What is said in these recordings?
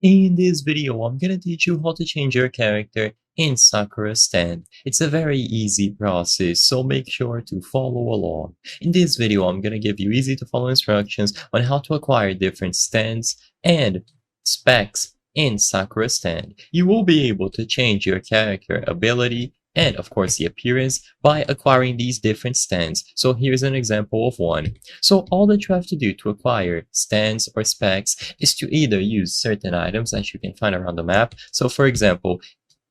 In this video, I'm gonna teach you how to change your character in Sakura Stand. It's a very easy process, so make sure to follow along. In this video, I'm gonna give you easy to follow instructions on how to acquire different stands and specs in Sakura Stand. You will be able to change your character ability and of course the appearance by acquiring these different stands. So here's an example of one. So all that you have to do to acquire stands or specs is to either use certain items that you can find around the map. So for example,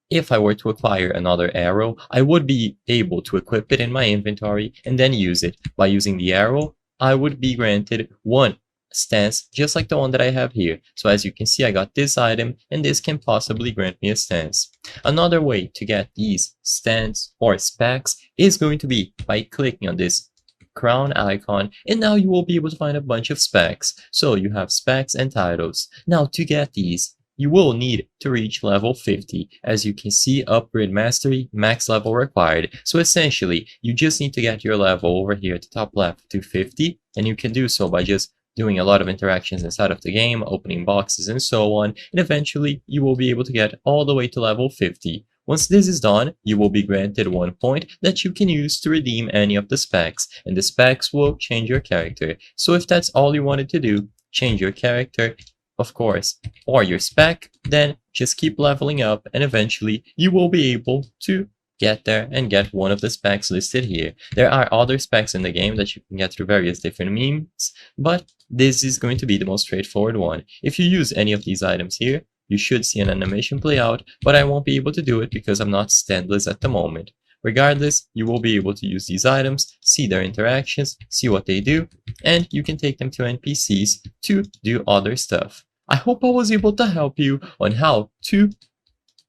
if I were to acquire another arrow, I would be able to equip it in my inventory and then use it. By using the arrow, I would be granted one stance just like the one that I have here. So as you can see, I got this item and this can possibly grant me a stance. Another way to get these stands or specs is going to be by clicking on this crown icon, and now you will be able to find a bunch of specs. So you have specs and titles. Now to get these, you will need to reach level 50. As you can see, upgrade mastery, max level required. So essentially, you just need to get your level over here at the top left to 50, and you can do so by just doing a lot of interactions inside of the game, opening boxes and so on, and eventually you will be able to get all the way to level 50. Once this is done, you will be granted 1 point that you can use to redeem any of the specs, and the specs will change your character. So if that's all you wanted to do, change your character, of course, or your spec, then just keep leveling up and eventually you will be able to get there and get one of the specs listed here. There are other specs in the game that you can get through various different means, but this is going to be the most straightforward one. If you use any of these items here, you should see an animation play out, but I won't be able to do it because I'm not standless at the moment. Regardless, you will be able to use these items, see their interactions, see what they do, and you can take them to NPCs to do other stuff. I hope I was able to help you on how to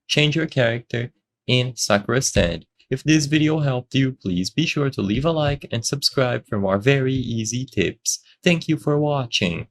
change your character in Sakura Stand. If this video helped you, please be sure to leave a like and subscribe for more very easy tips. Thank you for watching.